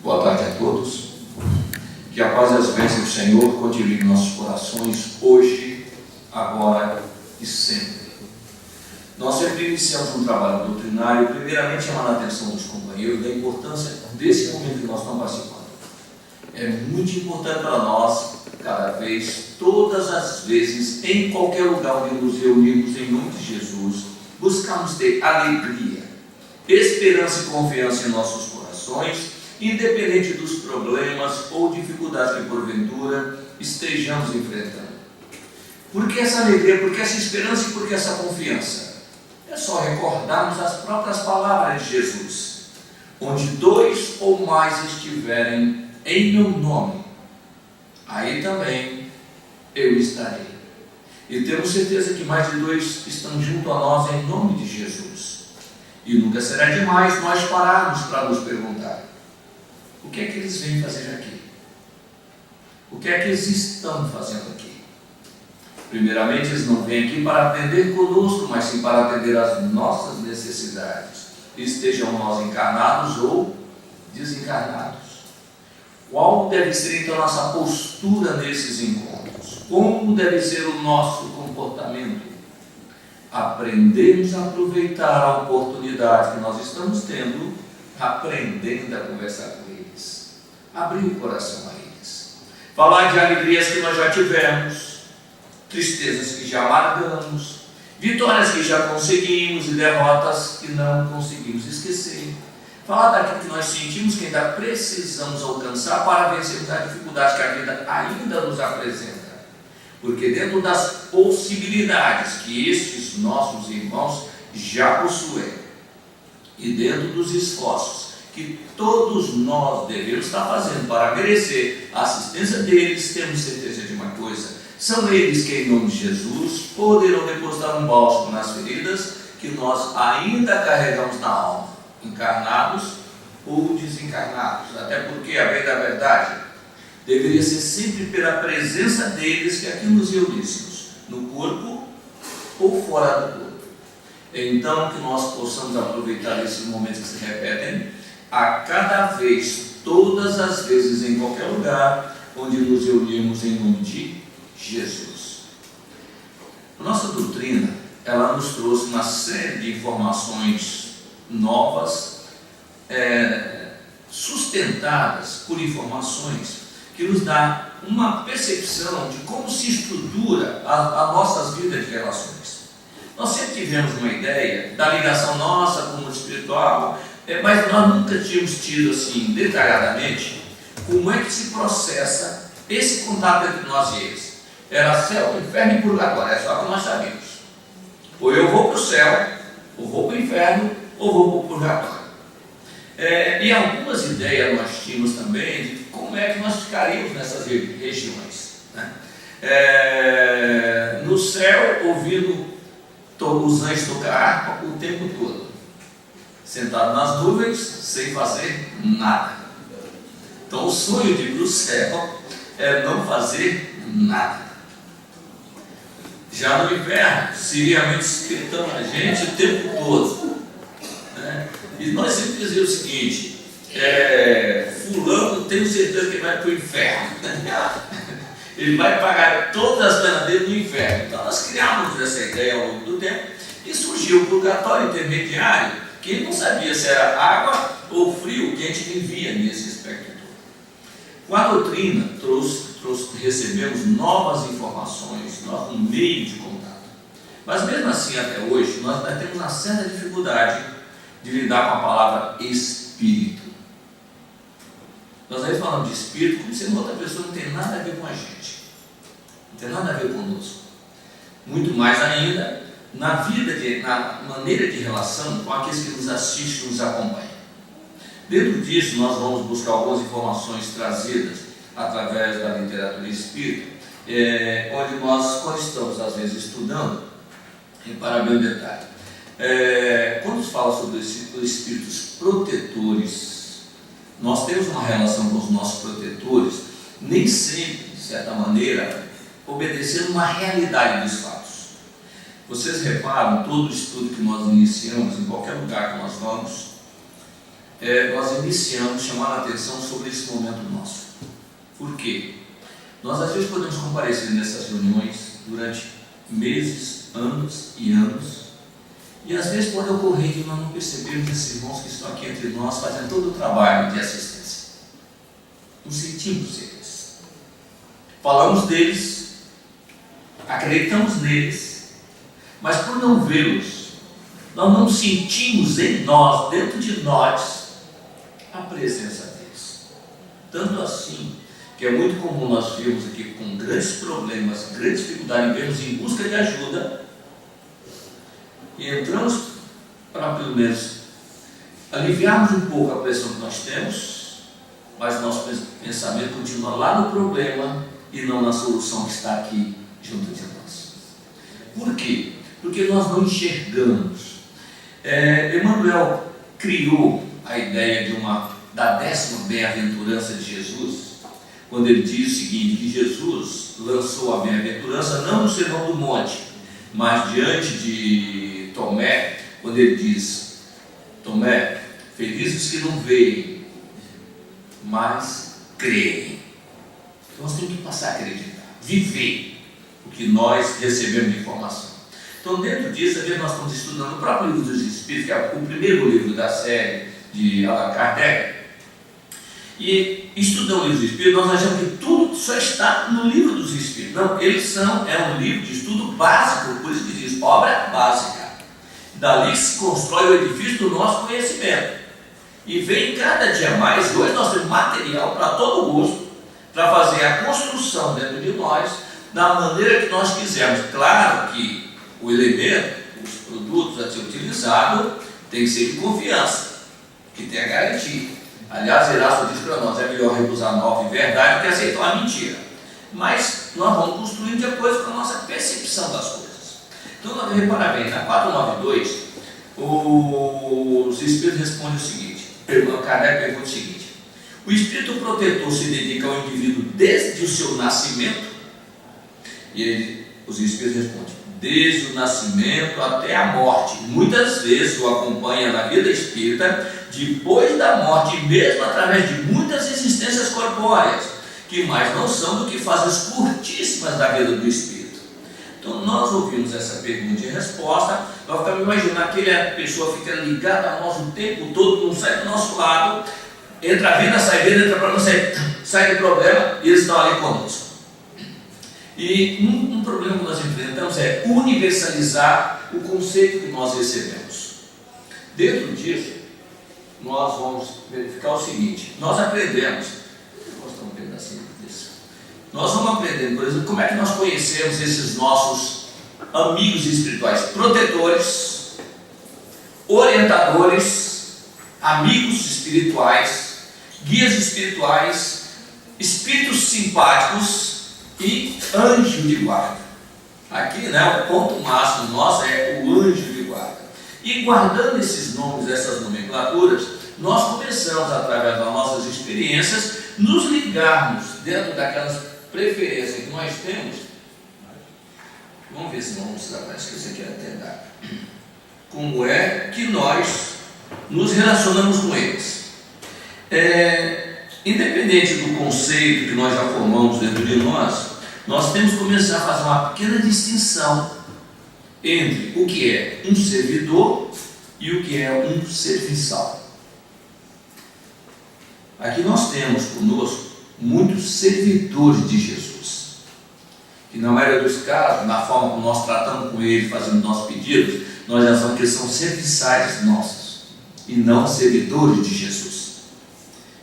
Boa tarde a todos. Que a paz e as bênçãos do Senhor continuem em nossos corações, hoje, agora e sempre. Nós sempre iniciamos um trabalho doutrinário, primeiramente chamando a atenção dos companheiros da importância desse momento que nós estamos participando. É muito importante para nós, cada vez, todas as vezes, em qualquer lugar onde nos reunimos em nome de Jesus, buscamos ter alegria, esperança e confiança em nossos corações, independente dos problemas ou dificuldades que porventura estejamos enfrentando. Por que essa alegria, por que essa esperança e por que essa confiança? É só recordarmos as próprias palavras de Jesus: onde dois ou mais estiverem em meu nome, aí também eu estarei. E temos certeza que mais de dois estão junto a nós em nome de Jesus. E nunca será demais nós pararmos para nos perguntar: o que é que eles vêm fazer aqui? O que é que eles estão fazendo aqui? Primeiramente, eles não vêm aqui para aprender conosco, mas sim para atender às nossas necessidades, estejam nós encarnados ou desencarnados. Qual deve ser então a nossa postura nesses encontros? Como deve ser o nosso comportamento? Aprendemos a aproveitar a oportunidade que nós estamos tendo, aprendendo a conversar com eles, abrir o coração a eles, falar de alegrias que nós já tivemos, tristezas que já largamos, vitórias que já conseguimos e derrotas que não conseguimos esquecer. Falar daquilo que nós sentimos que ainda precisamos alcançar para vencermos a dificuldade que a vida ainda nos apresenta. Porque dentro das possibilidades que estes nossos irmãos já possuem, e dentro dos esforços que todos nós devemos estar fazendo para merecer a assistência deles, temos certeza de uma coisa: são eles que, em nome de Jesus, poderão depositar um bálsamo nas feridas que nós ainda carregamos na alma, encarnados ou desencarnados. Até porque, a bem da verdade, deveria ser sempre pela presença deles que aqui nos reuníssemos, no corpo ou fora do corpo. Então, que nós possamos aproveitar esses momentos que se repetem a cada vez, todas as vezes, em qualquer lugar onde nos reunimos em nome de Jesus. A nossa doutrina, ela nos trouxe uma série de informações novas, sustentadas por informações que nos dá uma percepção de como se estrutura as nossas vidas de relações. Nós sempre tivemos uma ideia da ligação nossa com o mundo espiritual, mas nós nunca tínhamos tido assim, detalhadamente, como é que se processa esse contato entre nós e eles. Era céu, inferno e purgatório, é só que nós sabemos. Ou eu vou para o céu, ou vou para o inferno, ou vou para o purgatório. E algumas ideias nós tínhamos também de como é que nós ficaríamos nessas regiões, né? No céu, ouvindo os anjos tocar harpa o tempo todo, sentado nas nuvens, sem fazer nada. Então o sonho de ir para o céu é não fazer nada. Já no inverno, seriamente espetando a gente o tempo todo, né? E nós sempre dizemos o seguinte: fulano, tenho certeza que ele vai para o inferno. Ele vai pagar todas as penas dele no inferno. Então nós criamos essa ideia ao longo do tempo e surgiu o purgatório intermediário, que ele não sabia se era água ou frio que a gente vivia nesse aspecto todo. Com a doutrina recebemos novas informações, um meio de contato. Mas mesmo assim, até hoje, nós ainda temos uma certa dificuldade de lidar com a palavra espírito. Nós aí falamos de espírito como sendo outra pessoa, não tem nada a ver com a gente, não tem nada a ver conosco. Muito mais ainda na maneira de relação com aqueles que nos assistem, que nos acompanham. Dentro disso, nós vamos buscar algumas informações trazidas através da literatura espírita, onde nós, quando estamos às vezes estudando, para bem o detalhe, quando se fala sobre os espíritos protetores, nós temos uma relação com os nossos protetores, nem sempre, de certa maneira, obedecendo uma realidade dos fatos. Vocês reparam, todo o estudo que nós iniciamos, em qualquer lugar que nós vamos, nós iniciamos chamando a atenção sobre esse momento nosso. Por quê? Nós às vezes podemos comparecer nessas reuniões durante meses, anos e anos, e às vezes pode ocorrer que nós não percebemos esses irmãos que estão aqui entre nós fazendo todo o trabalho de assistência. Não sentimos eles. Falamos deles, acreditamos neles, mas por não vê-los, nós não sentimos em nós, dentro de nós, a presença deles. Tanto assim, que é muito comum nós vermos aqui com grandes problemas, grandes dificuldades, e vermos em busca de ajuda, e entramos para pelo menos aliviarmos um pouco a pressão que nós temos, mas nosso pensamento continua lá no problema e não na solução que está aqui junto de nós. Por quê? Porque nós não enxergamos. Emmanuel criou a ideia da 10ª bem-aventurança de Jesus, quando ele diz o seguinte, que Jesus lançou a bem-aventurança não no Sermão do Monte, mas diante de Tomé, quando ele diz: Tomé, felizes que não veem, mas creem. Então nós temos que passar a acreditar, viver o que nós recebemos de informação. Então, dentro disso, nós estamos estudando o próprio Livro dos Espíritos, que é o primeiro livro da série de Allan Kardec. E estudando o Livro dos Espíritos, nós achamos que tudo só está no Livro dos Espíritos. Não, é um livro de estudo básico, por isso que diz obra básica. Dali se constrói o edifício do nosso conhecimento. E vem cada dia mais, hoje nós temos material para todo gosto, para fazer a construção dentro de nós, da maneira que nós quisermos. Claro que o elemento, os produtos a ser utilizado, tem que ser de confiança, que tenha garantia. Aliás, Erasto diz para nós, é melhor recusar a nova verdade do que aceitar uma mentira. Mas nós vamos construindo de acordo com a nossa percepção das coisas. Então, nós vamos reparar bem, na 492, os Espíritos respondem o seguinte, Kardec pergunta o seguinte: o Espírito protetor se dedica ao indivíduo desde o seu nascimento? E os Espíritos respondem: desde o nascimento até a morte. Muitas vezes o acompanha na vida espírita, depois da morte, e mesmo através de muitas existências corpóreas, que mais não são do que fases curtíssimas da vida do espírito. Então, nós ouvimos essa pergunta e resposta, nós ficamos imaginando aquela pessoa fica ligada a nós o tempo todo, não sai do nosso lado, entra a vida, sai vida, entra para não sai do problema, e eles estão ali conosco. E um problema que nós enfrentamos é universalizar o conceito que nós recebemos. Dentro disso, nós vamos verificar o seguinte: nós aprendemos, vou mostrar um pedacinho disso. Nós vamos aprender, por exemplo, como é que nós conhecemos esses nossos amigos espirituais, protetores, orientadores, amigos espirituais, guias espirituais, espíritos simpáticos e anjo de guarda. Aqui, o ponto máximo nosso é o anjo de guarda. E guardando esses nomes, essas nomenclaturas, nós começamos, através das nossas experiências, nos ligarmos dentro daquelas preferências que nós temos. Vamos ver se vamos mostrar, parece que isso aqui é até dá. Como é que nós nos relacionamos com eles. Independente do conceito que nós já formamos dentro de nós temos que começar a fazer uma pequena distinção entre o que é um servidor e o que é um serviçal. Aqui nós temos conosco muitos servidores de Jesus, que na maioria dos casos, na forma como nós tratamos com eles, fazendo nossos pedidos, nós já sabemos que eles são serviçais nossos e não servidores de Jesus.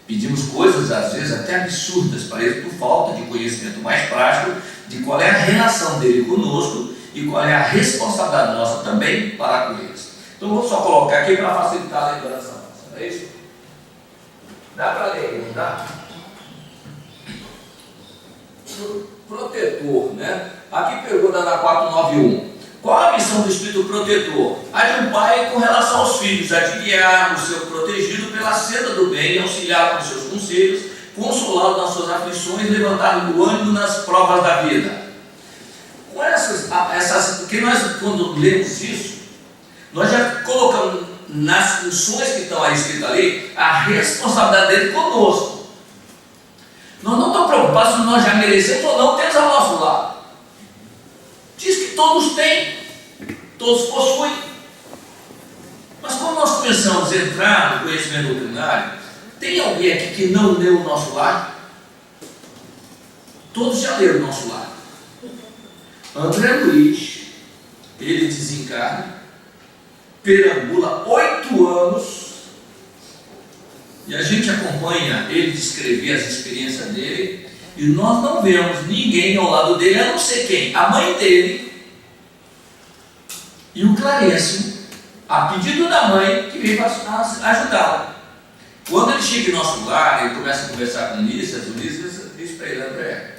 Pedimos coisas, às vezes, até absurdas para ele, por falta de conhecimento mais prático de qual é a relação dele conosco e qual é a responsabilidade nossa também para com eles. Então, vou só colocar aqui para facilitar a lembrança nossa, não é isso? Dá para ler, não dá? Protetor, Aqui pergunta na 491. Qual a missão do Espírito Protetor? A de um pai com relação aos filhos, a de guiar o seu protegido pela senda do bem, auxiliá-lo com seus conselhos, consolá-lo nas suas aflições, levantar-lhe o ânimo nas provas da vida. Com que nós, quando lemos isso, nós já colocamos nas funções que estão aí escritas ali, a responsabilidade dele conosco. Nós não estamos preocupados se nós já merecemos ou não temos ao nosso lado. Diz que todos têm, todos possuem. Mas quando nós começamos a entrar no conhecimento doutrinário, tem alguém aqui que não leu o nosso lar? Todos já leram o nosso lar. André Luiz, ele desencarna, perambula 8 anos, e a gente acompanha ele descrever as experiências dele, e nós não vemos ninguém ao lado dele, a não ser quem? A mãe dele e o Clarencio, a pedido da mãe, que veio para ajudá-lo. Quando ele chega em nosso lar, ele começa a conversar com o Ulisses diz para ele: André,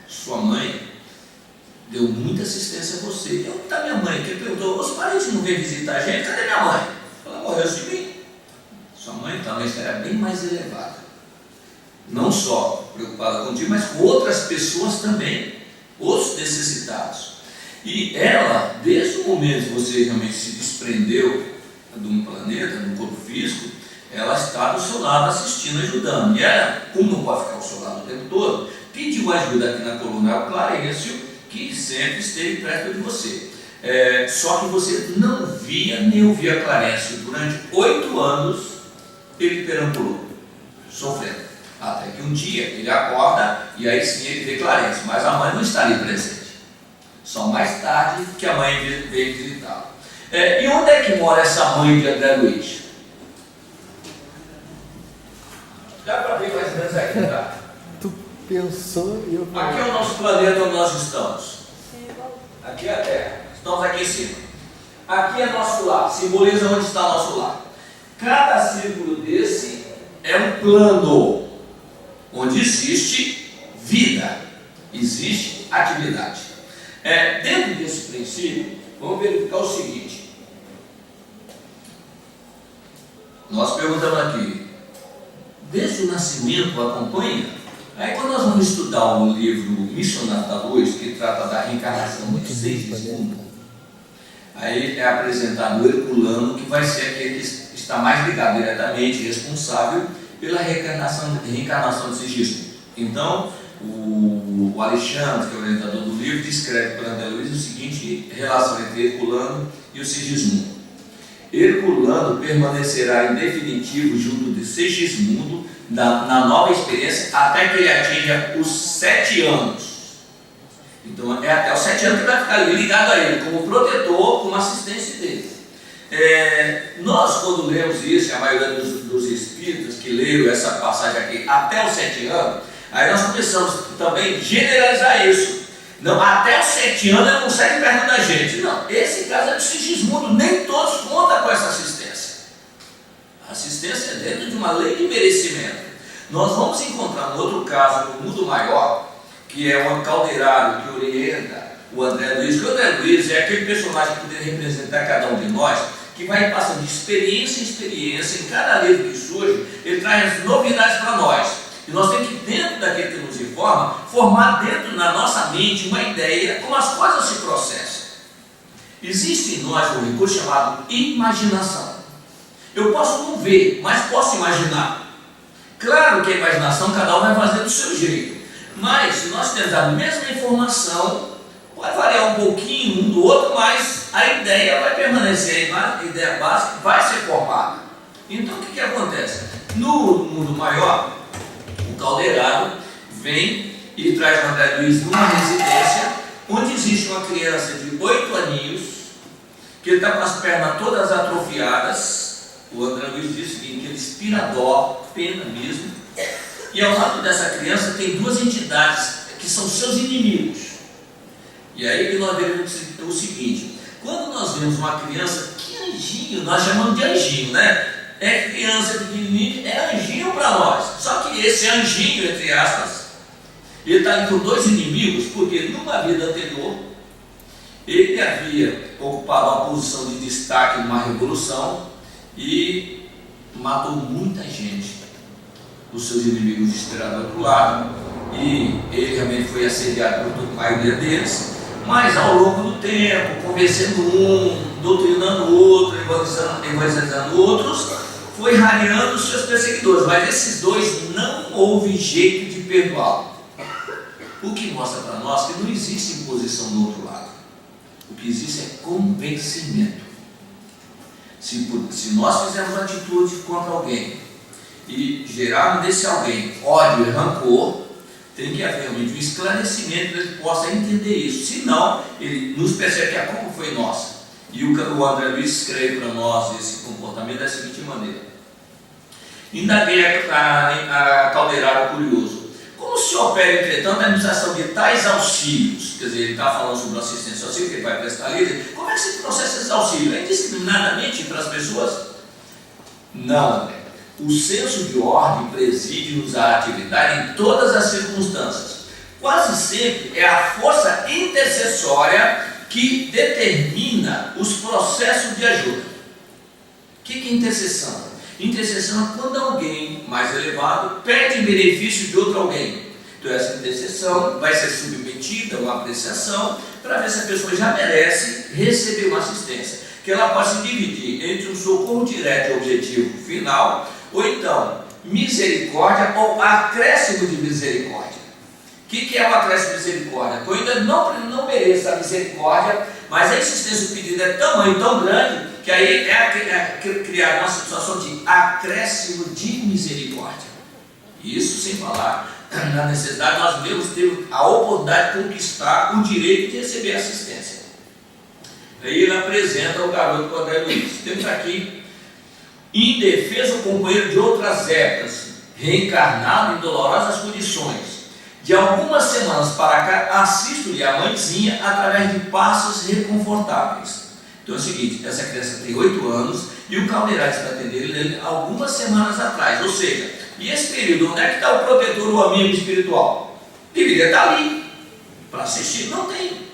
sua mãe deu muita assistência a você. E onde está minha mãe? Que perguntou: os parentes não vêm visitar a gente? Cadê minha mãe? Ela morreu de mim. Sua mãe está numa esfera bem mais elevada. Não só preocupada contigo, mas com outras pessoas também, outros necessitados. E ela, desde o momento que você realmente se desprendeu de um planeta, de um corpo físico, ela está do seu lado assistindo, ajudando. E ela, como não pode ficar ao seu lado o tempo todo, pediu ajuda aqui na coluna ao Clarencio, que sempre esteve perto de você. Só que você não via nem ouvia Clarencio. Durante 8 anos ele perambulou, sofrendo. Até que um dia ele acorda e aí sim ele vê Clarencio, mas a mãe não está ali presente. Só mais tarde que a mãe veio visitá-lo. E onde é que mora essa mãe de André Luiz? Dá para ver mais ou menos aqui, tá? Tu pensou e eu... Aqui é o nosso planeta onde nós estamos. Aqui é a Terra. Estamos aqui em cima. Aqui é nosso lar. Simboliza onde está nosso lar. Cada círculo desse é um plano onde existe vida, existe atividade. Dentro desse princípio, vamos verificar o seguinte. Nós perguntamos aqui, desde o nascimento acompanha? Aí quando nós vamos estudar o livro Missionário da Luz, que trata da reencarnação de Segismundo, aí é apresentado o Herculano, que vai ser aquele que está mais ligado diretamente, responsável pela reencarnação de Segismundo. Então, o Alexandre, que é o orientador do livro, descreve para André Luiz o seguinte relação entre Herculano e o Segismundo. Herculano permanecerá em definitivo junto de Segismundo na nova experiência até que ele atinja os 7 anos. Então é até os 7 anos que vai ficar ligado a ele, como protetor, como assistente dele. Nós, quando lemos isso, a maioria dos espíritas que leram essa passagem aqui até os 7 anos, aí nós começamos também a generalizar isso. Não, até os 7 anos ele não segue perto da gente. Não, esse caso é de Segismundo, nem todos contam com essa assistência. A assistência é dentro de uma lei de merecimento. Nós vamos encontrar um outro caso, no mundo maior, que é um caldeirado que orienta o André Luiz. O André Luiz é aquele personagem que poderia representar cada um de nós, que vai passando de experiência em experiência, em cada livro que surge, ele traz novidades para nós. E nós temos que, dentro daquele que nos informa, formar dentro da nossa mente uma ideia como as coisas se processam. Existe em nós um recurso chamado imaginação. Eu posso não ver, mas posso imaginar. Claro que a imaginação cada um vai fazer do seu jeito. Mas se nós temos a mesma informação, pode variar um pouquinho um do outro, mas a ideia vai permanecer, a ideia básica vai ser formada. Então o que acontece? No mundo maior, o caldeirado vem e traz o André Luiz numa residência onde existe uma criança de 8 aninhos que ele está com as pernas todas atrofiadas. O André Luiz diz o seguinte, que ele inspira dó, pena mesmo, e ao lado dessa criança tem 2 entidades que são seus inimigos. E aí que nós vemos o seguinte, quando nós vemos uma criança, que anjinho, nós chamamos de anjinho, né? É criança pequenininha, é anjinho para nós. Só que esse anjinho, entre aspas, ele está com 2 inimigos, porque numa vida anterior, ele havia ocupado uma posição de destaque numa revolução e matou muita gente. Os seus inimigos esperaram do outro lado, e ele realmente foi assediado por toda a maioria deles, mas ao longo do tempo, convencendo um, doutrinando outro, evangelizando outros, foi rareando os seus perseguidores, mas esses dois não houve jeito de perdoá-lo. O que mostra para nós que não existe imposição do outro lado. O que existe é convencimento. Se nós fizermos atitude contra alguém e gerarmos desse alguém ódio e rancor, tem que haver realmente um esclarecimento para que ele possa entender isso. Senão, ele nos percebe que a culpa foi nossa. E o André Luiz escreve para nós esse comportamento da seguinte maneira: indaguei a Calderaro curioso, como se opera, entretanto, a administração de tais auxílios? Quer dizer, ele está falando sobre o assistência auxílio, que ele vai prestar ali. Como é que se processa esse auxílio? É indiscriminadamente para as pessoas? Não, André. O senso de ordem preside-nos a atividade em todas as circunstâncias. Quase sempre é a força intercessória que determina os processos de ajuda. O que é intercessão? Intercessão é quando alguém mais elevado pede benefício de outro alguém. Então essa intercessão vai ser submetida a uma apreciação para ver se a pessoa já merece receber uma assistência, que ela pode se dividir entre um socorro direto e objetivo final, ou então misericórdia ou acréscimo de misericórdia. O que é o acréscimo de misericórdia? Eu ainda não mereço a misericórdia, mas a insistência do pedido é tamanho tão grande que aí é criar uma situação de acréscimo de misericórdia. Isso sem falar na necessidade, nós devemos ter a oportunidade de conquistar o direito de receber assistência. Aí ele apresenta o garoto para André Luiz. Temos aqui: em defesa o companheiro de outras épocas, reencarnado em dolorosas condições. De algumas semanas para cá, assisto-lhe a mãezinha através de passos reconfortáveis. Então é o seguinte: essa criança tem 8 anos e o Calderaro está atendendo ele algumas semanas atrás. Ou seja, e esse período, onde é que está o protetor, o amigo espiritual? Deveria estar ali. Para assistir, não tem.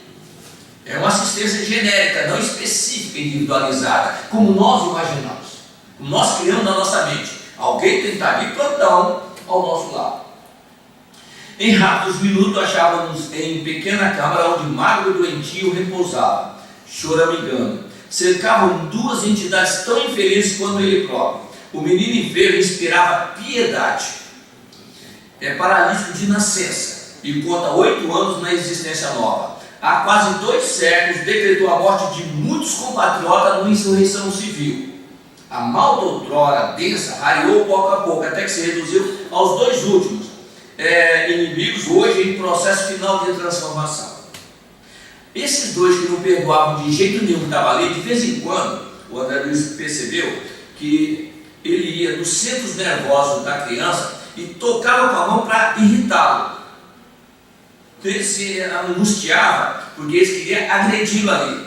É uma assistência genérica, não específica, individualizada, como nós imaginamos. Como nós criamos na nossa mente. Alguém tem que estar ali plantão ao nosso lado. Em rápidos minutos achávamos em pequena câmara onde magro doentio repousava, choramingando. Cercavam duas entidades tão infelizes quanto ele próprio. O menino enfermo inspirava piedade. É paralítico de nascença e conta 8 anos na existência nova. Há quase 2 séculos decretou a morte de muitos compatriotas numa insurreição civil. A malta outrora densa rareou pouco a pouco, até que se reduziu aos 2 últimos inimigos, hoje em processo final de transformação. Esses 2 que não perdoavam de jeito nenhum que estavam ali, de vez em quando, o André Luiz percebeu que ele ia nos centros nervosos da criança e tocava com a mão para irritá-lo. Então ele se angustiava porque eles queriam agredi-lo ali.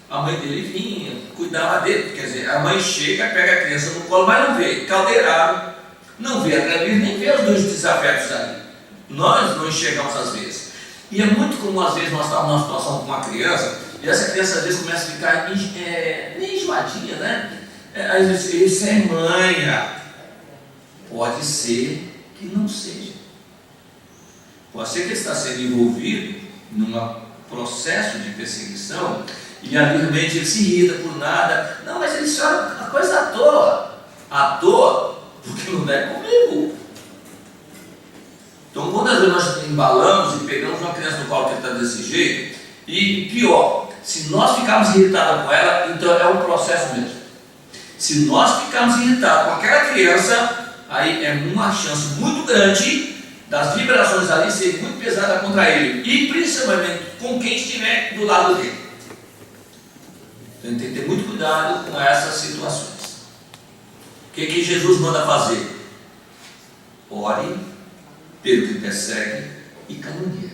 A mãe dele vinha, cuidava dele, quer dizer, a mãe chega, pega a criança no colo, mas não vê. Calderaro não vê André Luiz, nem vê os 2 desafetos ali. Nós não enxergamos às vezes. E é muito comum, às vezes, nós estamos numa situação com uma criança, e essa criança, às vezes, começa a ficar nem enjoadinha, né? Às vezes, isso é manha. Pode ser que não seja. Pode ser que ele está sendo envolvido num processo de perseguição, e ali realmente ele se irrita por nada. Não, mas ele chora a coisa à toa. À toa, porque não é comigo. Então, quando às vezes nós embalamos e pegamos uma criança no colo que está desse jeito, e pior, se nós ficarmos irritados com ela, então é um processo mesmo. Se nós ficarmos irritados com aquela criança, aí é uma chance muito grande das vibrações ali serem muito pesadas contra ele, e principalmente com quem estiver do lado dele. Então tem que ter muito cuidado com essas situações. O que Jesus manda fazer? Ore pelo que persegue e calunia.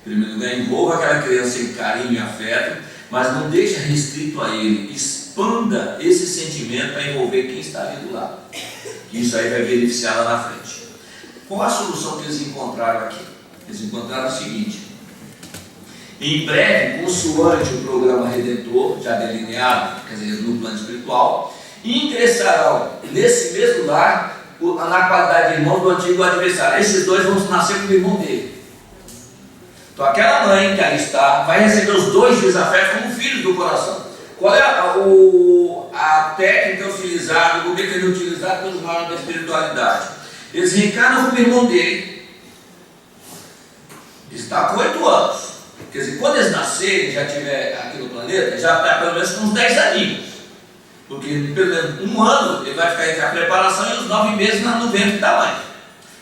Em primeiro lugar, envolva aquela criança em carinho e afeto, mas não deixe restrito a ele. Expanda esse sentimento para envolver quem está ali do lado. Que isso aí vai beneficiar lá na frente. Qual a solução que eles encontraram aqui? Eles encontraram o seguinte: em breve, consoante o programa Redentor, já delineado, quer dizer, no plano espiritual, ingressarão nesse mesmo lar na qualidade de irmão do antigo adversário. Esses 2 vão nascer como irmão dele. Então aquela mãe que ali está vai receber os dois desafetos como filhos do coração. Qual é a técnica utilizada, o mecanismo utilizado pelos manos da espiritualidade? Eles reencarnam como irmão dele. Está com 8 anos. Quer dizer, quando eles nascerem, já estiver aqui no planeta, já está pelo menos com uns 10 aninhos. Porque pelo menos 1 ano ele vai ficar entre a preparação e os 9 meses no ventre da mãe.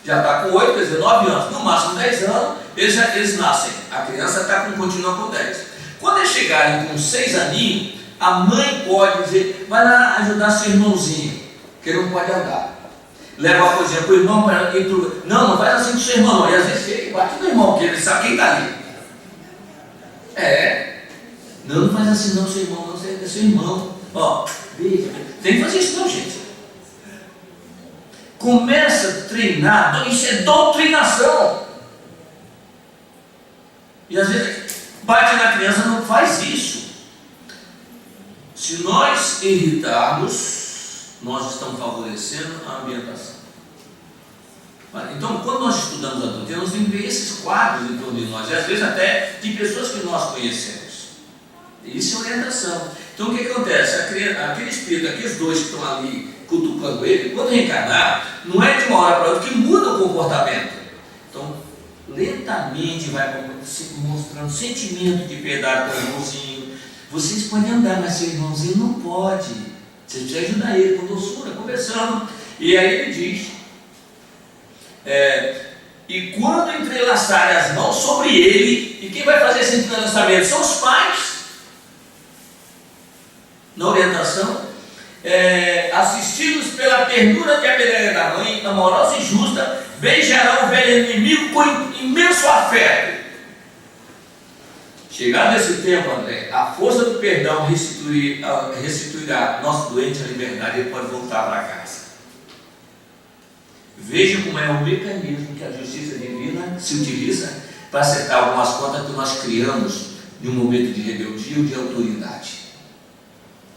Já está com 8, quer dizer, 9 anos. No máximo 10 anos, eles nascem. A criança continua com 10. Quando eles chegarem com 6 aninhos, a mãe pode dizer, vai lá ajudar seu irmãozinho, que ele não pode andar. Leva a coisinha para o irmão, para ir pro... Não faz assim com o seu irmão, não. E às vezes chega e bate no irmão, porque ele sabe quem está ali. Não faz assim não, seu irmão, não, é seu irmão. Ó, veja, tem que fazer isso não, gente. Começa a treinar, isso é doutrinação. E às vezes bate na criança, não faz isso. Se nós irritarmos, nós estamos favorecendo a ambientação. Então, quando nós estudamos a doutrina, nós temos que ver esses quadros em torno de nós, e às vezes até de pessoas que nós conhecemos. Isso é orientação. Então, o que acontece? Aquele espírito, aqueles dois que estão ali cutucando ele, quando reencarnar, não é de uma hora para outra que muda o comportamento. Então, lentamente vai se mostrando sentimento de piedade com o irmãozinho. Vocês podem andar, mas seu irmãozinho não pode. Você precisa ajudar ele com doçura, conversando. E aí ele diz, e quando entrelaçarem as mãos sobre ele, e quem vai fazer esse entrelaçamento? São os pais. Na orientação, assistidos pela ternura que a beleza da mãe, amorosa e justa, beijarão o velho inimigo com imenso afeto. Chegado esse tempo, André, a força do perdão restituirá nosso doente a liberdade e ele pode voltar para casa. Veja como é o mecanismo que a justiça divina se utiliza para acertar algumas contas que nós criamos em um momento de rebeldia ou de autoridade.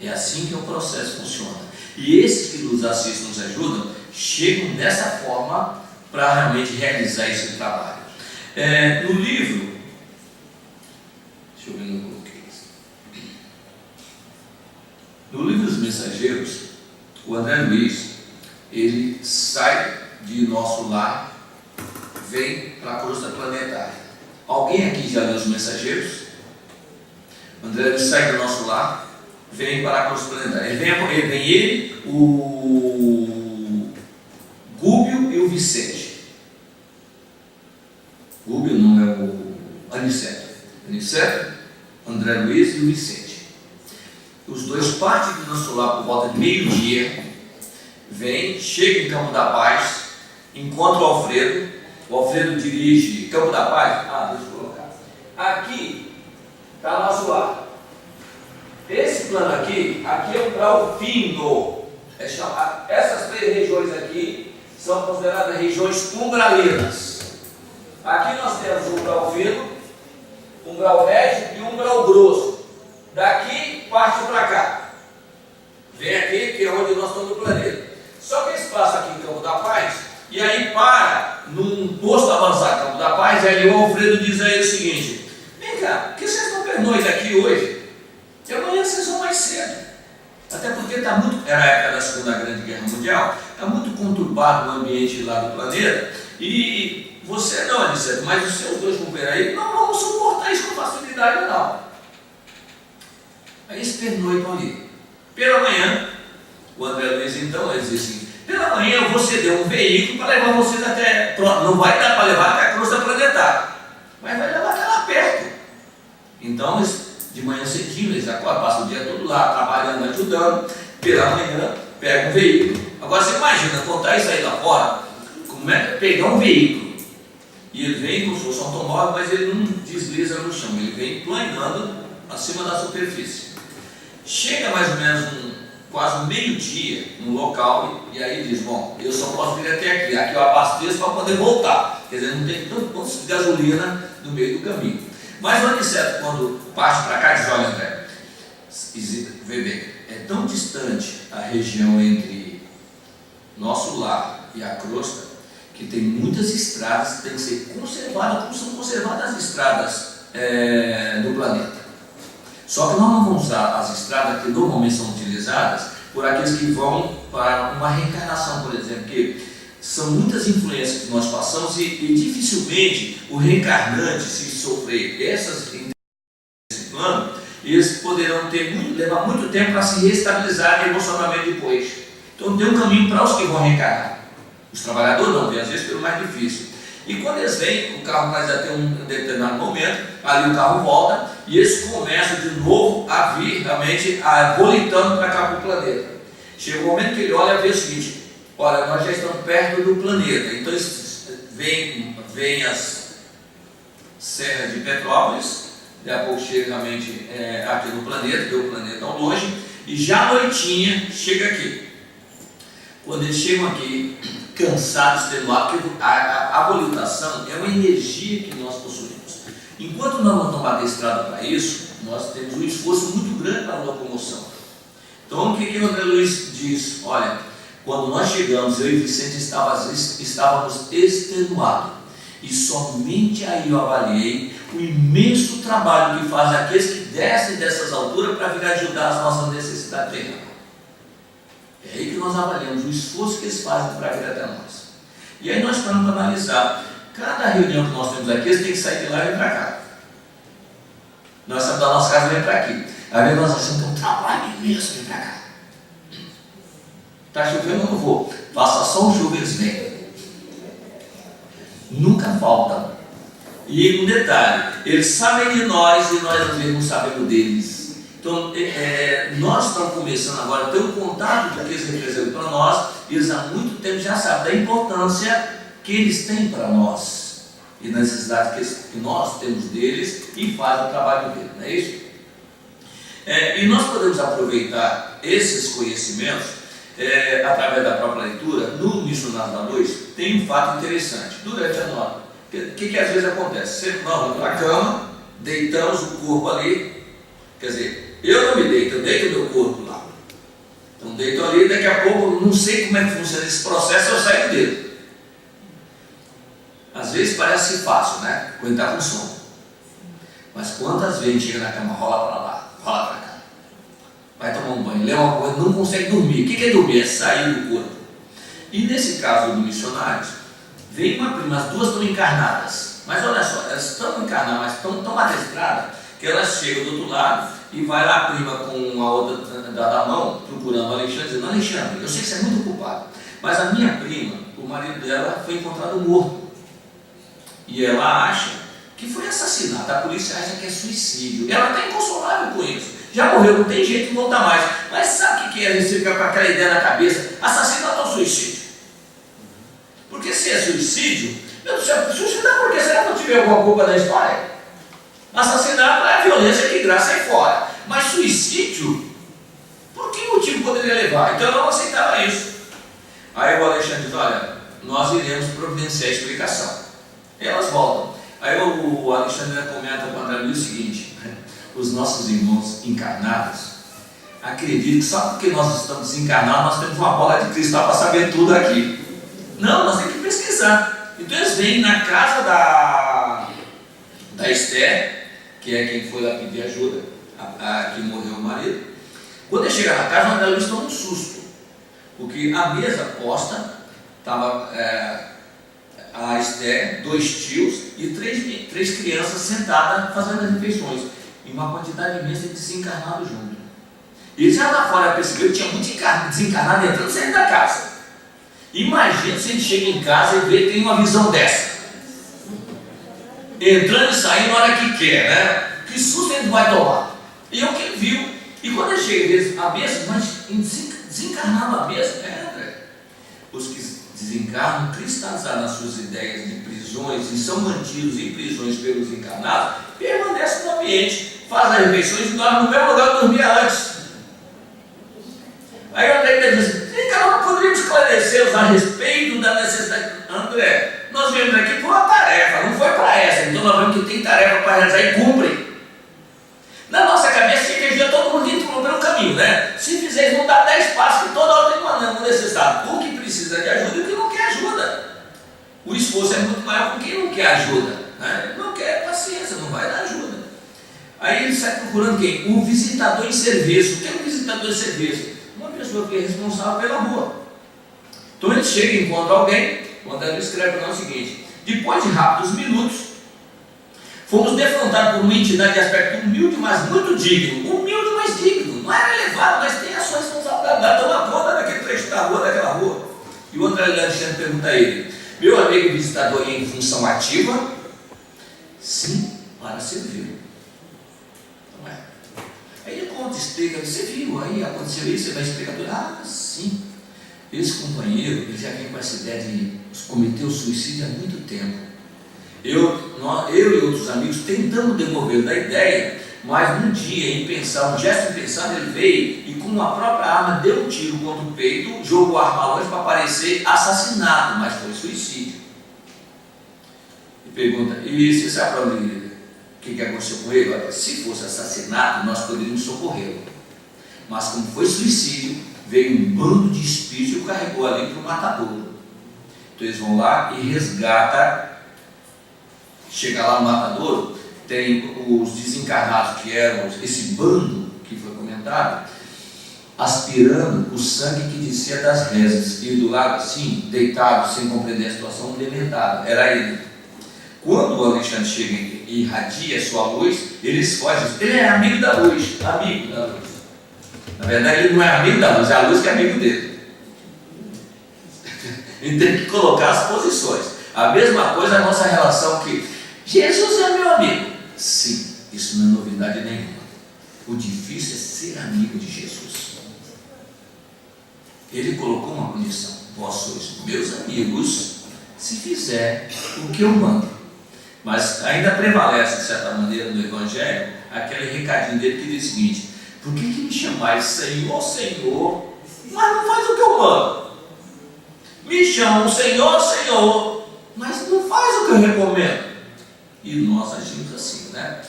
É assim que o processo funciona. E esses que nos assistem, nos ajudam, chegam dessa forma para realmente realizar esse trabalho. No livro, deixa eu ver no coloquei isso. No livro dos Mensageiros, o André Luiz, ele sai de nosso lar, vem para a crosta planetária. Alguém aqui já leu os Mensageiros? O André Luiz sai do nosso lar, vem para a crosta planetária. Ele vem o Gúbio e o Vicente. Gúbio não é o Aniceto. Aniceto, André Luiz e o Vicente. Os dois partem do nosso lar por volta de meio-dia, vem, chega em Campo da Paz, encontra o Alfredo. O Alfredo dirige Campo da Paz. Deixa eu colocar. Aqui está nosso lar. Esse plano aqui é o Graufindo. Essas 3 regiões aqui são consideradas regiões umbralinas. Aqui nós temos um grau fino, um grau médio e um grau grosso. Daqui parte para cá. Vem aqui, que é onde nós estamos no planeta. Só que eles passam aqui em Campo da Paz, e aí para num posto avançado Campo da Paz, e aí o Alfredo diz a ele o seguinte: vem cá, por que vocês não pernoitam aqui hoje? E amanhã vocês vão mais cedo. Até porque está muito, era a época da Segunda Grande Guerra Mundial, está muito conturbado o ambiente lá do planeta, e você não, Aniceto, mas os seus 2 companheiros aí não vão suportar isso com facilidade, não. Aí eles pernoitam ali. Pela manhã, o André Luiz então, ele diz assim: pela manhã eu vou ceder um veículo para levar vocês até, não vai dar para levar até a crosta planetária, mas vai levar até lá perto. Então, de manhã cedinho, eles acordam, passam o dia todo lá, trabalhando, ajudando. Pela manhã, pegam um veículo. Agora você imagina, contar isso aí lá fora, como é pegar um veículo. E ele vem como se fosse um automóvel, mas ele não desliza no chão, ele vem planando acima da superfície. Chega mais ou menos quase um meio-dia no local, e aí ele diz: bom, eu só posso vir até aqui eu abasteço para poder voltar. Quer dizer, não tem tanto ponto de gasolina no meio do caminho. Mas o Aniceto, quando parte para cá, diz: olha, André, vê bem, é tão distante a região entre nosso lar e a crosta, que tem muitas estradas que têm que ser conservadas, como são conservadas as estradas no planeta. Só que nós não vamos usar as estradas que normalmente são utilizadas por aqueles que vão para uma reencarnação, por exemplo, que são muitas influências que nós passamos e dificilmente o reencarnante, se sofrer esse plano, eles poderão levar muito tempo para se reestabilizar emocionalmente depois. Então tem um caminho para os que vão reencarnar. Os trabalhadores não, tem às vezes pelo mais difícil. E quando eles vêm, o carro faz até um determinado momento, ali o carro volta e eles começam de novo a vir realmente volitando para cá para o planeta. Chega o momento que ele olha e vê o seguinte: olha, nós já estamos perto do planeta. Então vem as serras de Petrópolis, daqui a pouco chega realmente aqui no planeta, que é o planeta tão longe, e já à noitinha chega aqui. Quando eles chegam aqui, cansados, extenuados, porque a volitação é uma energia que nós possuímos. Enquanto nós não estamos adestrados para isso, nós temos um esforço muito grande para a locomoção. Então, o que o André Luiz diz? Olha, quando nós chegamos, eu e Vicente estávamos extenuados. E somente aí eu avaliei o imenso trabalho que fazem aqueles que descem dessas alturas para vir ajudar as nossas necessidades terrenas. É aí que nós avaliamos o esforço que eles fazem para vir até nós. E aí nós vamos analisar. Cada reunião que nós temos aqui, eles têm que sair de lá e vir para cá. Nós saímos da nossa casa e vem para aqui. Às vezes nós achamos que é um trabalho imenso vir para cá. Está chovendo, eu não vou. Faça só um chuva, eles vêm. Nunca faltam. E um detalhe, eles sabem de nós e nós às vezes não sabemos deles. Então, nós estamos começando agora a ter um contato do que eles representam para nós, e eles há muito tempo já sabem da importância que eles têm para nós, e da necessidade que nós temos deles, e fazem o trabalho deles, não é isso? E nós podemos aproveitar esses conhecimentos, através da própria leitura. No Missionários da Luz, tem um fato interessante, durante a noite. O que às vezes acontece? Sempre nós vamos para a cama, deitamos o corpo ali, quer dizer, eu não me deito, eu deito o meu corpo lá. Então deito ali, daqui a pouco, não sei como é que funciona esse processo, eu saio dele. Às vezes parece fácil, né? Aguentar com sono. Mas quantas vezes chega na cama, rola para lá, rola para cá. Vai tomar um banho, leva uma coisa, não consegue dormir. O que é dormir? É sair do corpo. E nesse caso do Missionários, vem uma prima, as duas estão encarnadas. Mas olha só, elas estão encarnadas, mas estão tão adestradas que elas chegam do outro lado e vai lá a prima com a outra da mão, procurando o Alexandre, dizendo: Alexandre, eu sei que você é muito ocupado, mas a minha prima, o marido dela foi encontrado morto. E ela acha que foi assassinado. A polícia acha que é suicídio. Ela está inconsolável com isso. Já morreu, não tem jeito de voltar mais. Mas sabe o que é? A gente fica com aquela ideia na cabeça: assassinato ou suicídio? Porque se é suicídio, meu Deus do céu, suicidar por quê? Será que eu tive alguma culpa na história? Assassinato é a violência que graça sai fora. Mas suicídio, por que motivo poderia levar? Então eu não aceitava isso. Aí o Alexandre diz: olha, nós iremos providenciar a explicação. Elas voltam. Aí o Alexandre comenta com o André Luiz o seguinte: os nossos irmãos encarnados acreditam que só porque nós estamos desencarnados nós temos uma bola de cristal para saber tudo aqui. Não, nós temos que pesquisar. Então eles vêm na casa da Esther, que é quem foi lá pedir ajuda, a que morreu o marido. Quando ele chega na casa, o André Luiz toma um susto, porque a mesa posta estava a Esther, 2 tios e 3 crianças sentadas fazendo as refeições, e uma quantidade imensa de desencarnados junto. E já lá fora percebeu que tinha muito desencarnado entrando e saindo da casa. Imagina se a gente chega em casa e vê que tem uma visão dessa, entrando e saindo na hora que quer, né? Que susto ele vai tomar? E é o que ele viu. E quando ele chega a mesa, mas desencarnado a mesa, André, os que desencarnam, cristalizados nas suas ideias de prisões e são mantidos em prisões pelos encarnados, permanecem no ambiente, fazem as refeições e dormem no mesmo lugar que dormia antes. Aí o André diz: então, poderíamos esclarecer-os a respeito da necessidade. André, nós viemos aqui por uma tarefa, não foi para essa. Então nós vemos que tem tarefa para realizar e cumpre. Na nossa cabeça, que devia todo mundo indo pelo caminho, né? Se fizer isso, não dá 10 passos, que toda hora tem uma necessidade. O que precisa de ajuda e o que não quer ajuda. esforço é muito maior com quem não quer ajuda, né? Ele não quer paciência, não vai dar ajuda. Aí ele sai procurando quem? O visitador em serviço. O que é um visitador em serviço? Uma pessoa que é responsável pela rua. Então ele chega e encontra alguém, quando ele escreve lá o seguinte: depois de rápidos minutos, fomos defrontados por uma entidade de aspecto humilde, mas muito digno. Humilde, mas digno. Não era elevado, mas tem a sua responsabilidade. Toma conta daquele trecho da rua, daquela rua. E o outro Alexandre pergunta a ele: meu amigo visitador em função ativa? Sim, para servir. Não é? Aí ele conta, explica, você viu, aí aconteceu isso, você vai explicar tudo. Ah, sim. Esse companheiro, ele já vem com essa ideia de cometer o suicídio há muito tempo. Eu e outros amigos tentamos demover da ideia, mas um dia, em pensar, um gesto impensado, ele veio e com uma própria arma deu um tiro contra o peito, jogou a arma longe para parecer assassinato, mas foi suicídio. E pergunta: e você sabe para onde, o que aconteceu com ele? Olha, se fosse assassinato, nós poderíamos socorrê-lo, mas como foi suicídio, veio um bando de espíritos e o carregou ali para o matadouro. Então eles vão lá e resgatam. Chega lá no matadouro, tem os desencarnados, que eram esse bando que foi comentado, aspirando o sangue que descia das rezas, e do lado assim, deitado, sem compreender a situação, dementado. Era ele. Quando o Alexandre chega e irradia sua luz, eles fogem. Ele é amigo da luz, amigo da luz. Na verdade, ele não é amigo da luz, é a luz que é amigo dele. Ele tem que colocar as posições. A mesma coisa a nossa relação que Jesus é meu amigo. Sim, isso não é novidade nenhuma. O difícil é ser amigo de Jesus. Ele colocou uma condição: vós sois meus amigos se fizer o que eu mando. Mas ainda prevalece, de certa maneira, no Evangelho, aquele recadinho dele que diz o seguinte: por que me chamais Senhor, Senhor, mas não faz o que eu mando? Me chamam Senhor, Senhor, mas não faz o que eu recomendo. E nós agimos assim, né?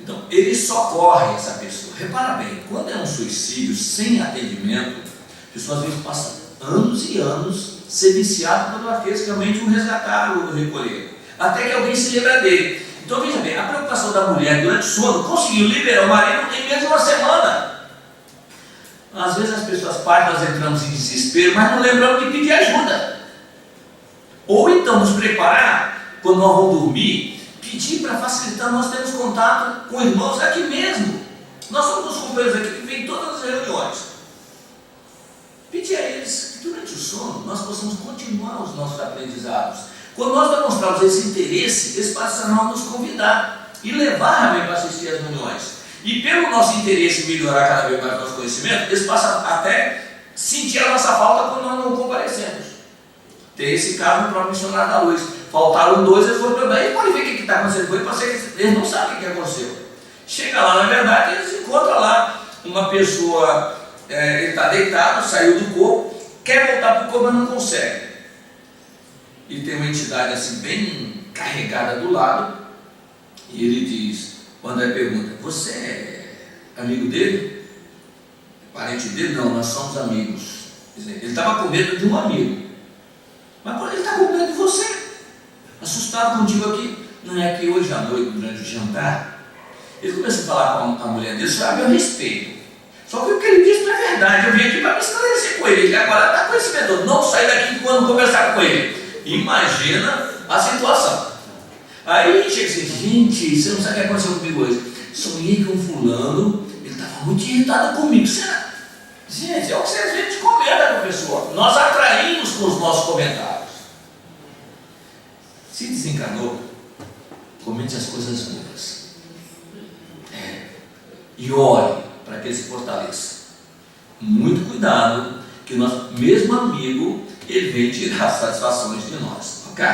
Então, ele socorre essa pessoa. Repara bem, quando é um suicídio sem atendimento, a pessoa às vezes passa anos e anos ser viciado por aqueles que realmente o resgataram, o recolheram, até que alguém se lembra dele. Então veja bem, a preocupação da mulher durante o sono conseguiu liberar o marido em menos de uma semana. Às vezes as pessoas partem, nós entramos em desespero, mas não lembramos de pedir ajuda. Ou então nos preparar, quando nós vamos dormir, pedir para facilitar, nós temos contato com irmãos aqui mesmo. Nós somos os companheiros aqui que vêm em todas as reuniões. Pedir a eles que durante o sono nós possamos continuar os nossos aprendizados. Quando nós demonstrarmos esse interesse, eles passarão a nos convidar e levar também para assistir às reuniões. E pelo nosso interesse em melhorar cada vez mais o nosso conhecimento, eles passam até sentir a nossa falta quando nós não comparecemos. Tem esse caso no próprio Missionário da Luz. Faltaram 2, eles foram para e pode ver o que está acontecendo com ele, pode ser que eles não sabem o que aconteceu. Chega lá, na verdade, eles encontram lá uma pessoa, ele está deitado, saiu do corpo, quer voltar para o corpo, mas não consegue. E tem uma entidade assim, bem carregada do lado, e ele diz, o André pergunta: você é amigo dele? Parente dele? Não, nós somos amigos. Ele estava com medo de um amigo. Mas quando ele está com medo de você, assustado contigo aqui, não é que hoje à noite, durante o jantar, ele começa a falar com a mulher dele sobre a meu respeito. Só que o que ele disse não é verdade. Eu vim aqui para me esclarecer com ele. Ele agora está com esse medo, não sair daqui quando conversar com ele. Imagina a situação. Aí chega assim: gente, você não sabe o que aconteceu comigo hoje. Sonhei com um fulano, ele estava muito irritado comigo. Será? Gente, é o que a gente comenta com a pessoa. Nós atraímos com os nossos comentários. Se desencanou, comente as coisas boas. E ore para que ele se fortaleça. Muito cuidado, que o nosso mesmo amigo, ele vem tirar satisfações de nós. Ok?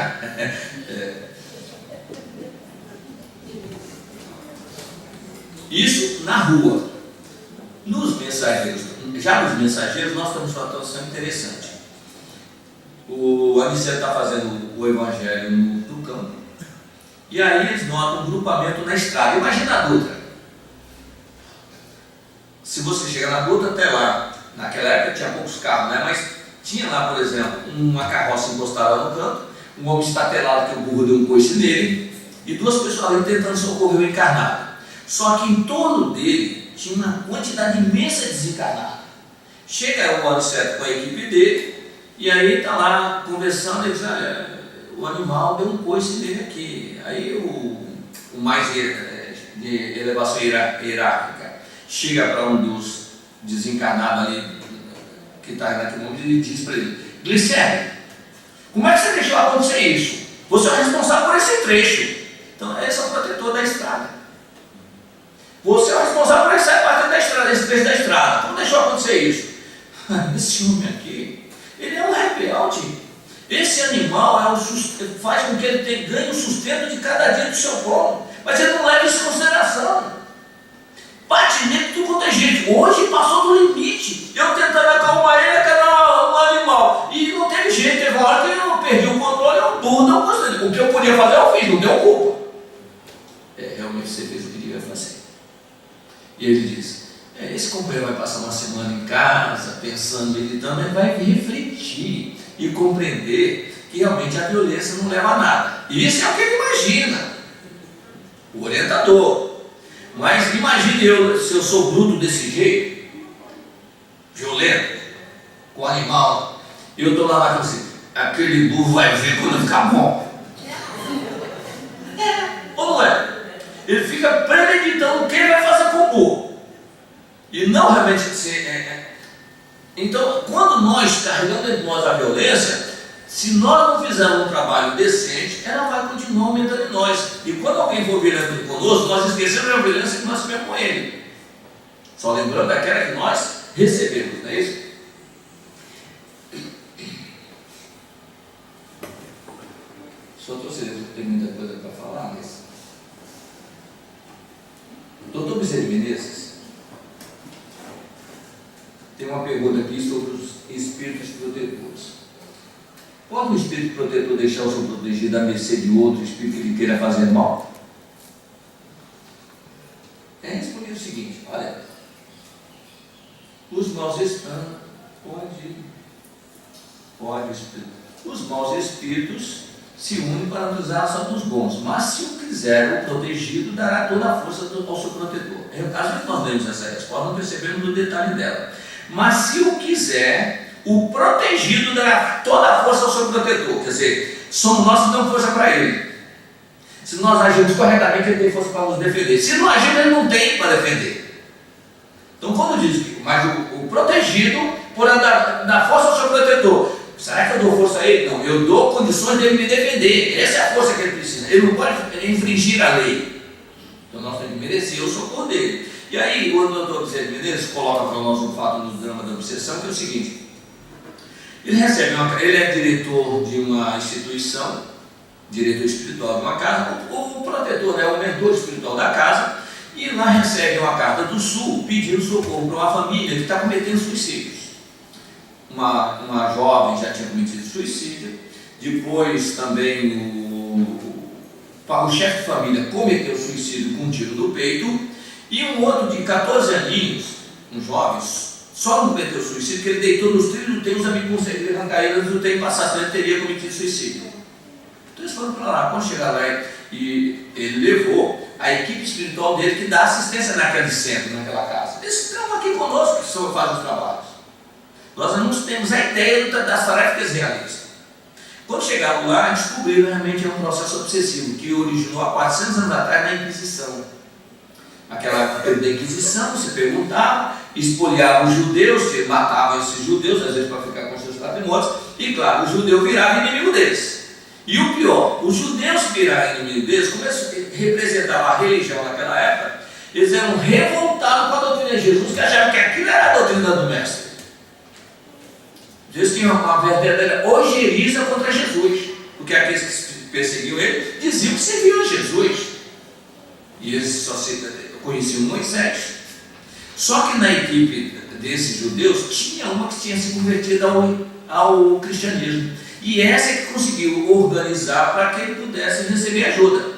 Isso na rua. Nos mensageiros, já nos mensageiros, nós temos uma situação interessante. O Aniceto está fazendo o evangelho no campo, e aí eles notam um grupamento na estrada. Imagina a Dutra. Se você chega na Dutra, até lá, naquela época tinha poucos carros, né? Mas tinha lá, por exemplo, uma carroça encostada no canto, um homem estatelado que o burro deu um coice nele, e duas pessoas ali tentando socorrer o encarnado. Só que em torno dele tinha uma quantidade imensa de desencarnados. Chega o Aniceto com a equipe dele, e aí está lá conversando, ele diz, olha, o animal deu um coice nele aqui. Aí o mais de elevação hierárquica chega para um dos desencarnados ali, que está naquele momento, e diz para ele, Glicério, como é que você deixou acontecer isso? Você é o responsável por esse trecho. Então, esse é o protetor da estrada. Você é o responsável por essa parte da estrada, esse trecho da estrada. Como deixou acontecer isso? Esse homem aqui, ele é um rebelde. Esse animal faz com que ele ganhe o sustento de cada dia do seu povo. Mas ele não leva isso em consideração. Bate nele tudo quanto é gente. Hoje passou do limite. Eu tentando acalmar ele, acalmar o animal. E não teve jeito. Teve uma hora que eu perdi o controle, eu burro, não gostei. O que eu podia fazer, eu fiz, não deu culpa. Realmente você fez o que devia fazer. E ele diz, esse companheiro vai passar uma semana em casa, pensando, meditando, ele vai refletir e compreender que realmente a violência não leva a nada. E isso é o que ele imagina, o orientador. Mas imagine se eu sou bruto desse jeito, violento, com o animal, e eu estou lá assim, aquele burro vai ver quando ficar bom. Ou não é? Ele fica premeditando o que ele vai fazer com o burro. E não realmente Então, quando nós carregamos dentro de nós a violência, se nós não fizermos um trabalho decente, ela vai continuar aumentando em nós. E quando alguém for violento conosco, nós esquecemos a violência que nós tivemos com ele. Só lembrando daquela que nós recebemos, não é isso? Só vocês tem muita coisa para falar, mas... Doutor Bezerra de Menezes tem uma pergunta aqui sobre os espíritos protetores. Pode um espírito protetor deixar o seu protegido à mercê de outro espírito que lhe queira fazer mal? Respondi o seguinte, olha, os maus espíritos, os maus espíritos se unem para nos usar só dos bons, mas se o quiser, o protegido dará toda a força ao seu protetor. É o caso que nós demos essa resposta, não percebemos no detalhe dela. Mas se o quiser, o protegido dará toda a força ao seu protetor. Quer dizer, somos nós que damos força para ele. Se nós agimos corretamente, ele tem força para nos defender. Se não agimos, ele não tem para defender. Então, quando diz que mas o protegido por dar força ao seu protetor, será que eu dou força a ele? Não, eu dou condições dele me defender. Essa é a força que ele precisa. Ele não pode infringir a lei. Então nós temos que merecer o socorro dele. E aí o doutor Bezerra de Menezes coloca para nós um fato no drama da obsessão, que é o seguinte. Ele é diretor de uma instituição, diretor espiritual de uma casa, o protetor, o mentor espiritual da casa, e lá recebe uma carta do Sul pedindo socorro para uma família que está cometendo suicídios. Uma jovem já tinha cometido suicídio, depois também o chefe de família cometeu suicídio com um tiro no peito, e um outro de 14 aninhos, um jovem, só não cometeu suicídio porque ele deitou nos trilhos do trem, os amigos conseguiram arrancar ele antes do trem passar, senão ele teria cometido suicídio. Então eles foram para lá, quando chegaram lá e ele levou a equipe espiritual dele que dá assistência naquele centro, naquela casa. Eles estão aqui conosco que fazem os trabalhos. Nós não temos a ideia das tarefas que eles realizam. Quando chegaram lá, descobriram realmente um processo obsessivo que originou há 400 anos atrás na Inquisição. Aquela época da Inquisição, se perguntava, espoliavam os judeus, matavam esses judeus, às vezes para ficar com seus patrimônios, e claro, o judeu virava inimigo deles. E o pior, os judeus que viraram inimigo deles, como eles representavam a religião naquela época, eles eram revoltados com a doutrina de Jesus, que achavam que aquilo era a doutrina do Mestre. Eles tinham uma verdadeira ojeriza contra Jesus, porque aqueles que perseguiam ele diziam que serviam a Jesus. E eles só conheciam Moisés. Só que na equipe desses judeus tinha uma que tinha se convertido ao cristianismo. E essa é que conseguiu organizar para que ele pudesse receber ajuda.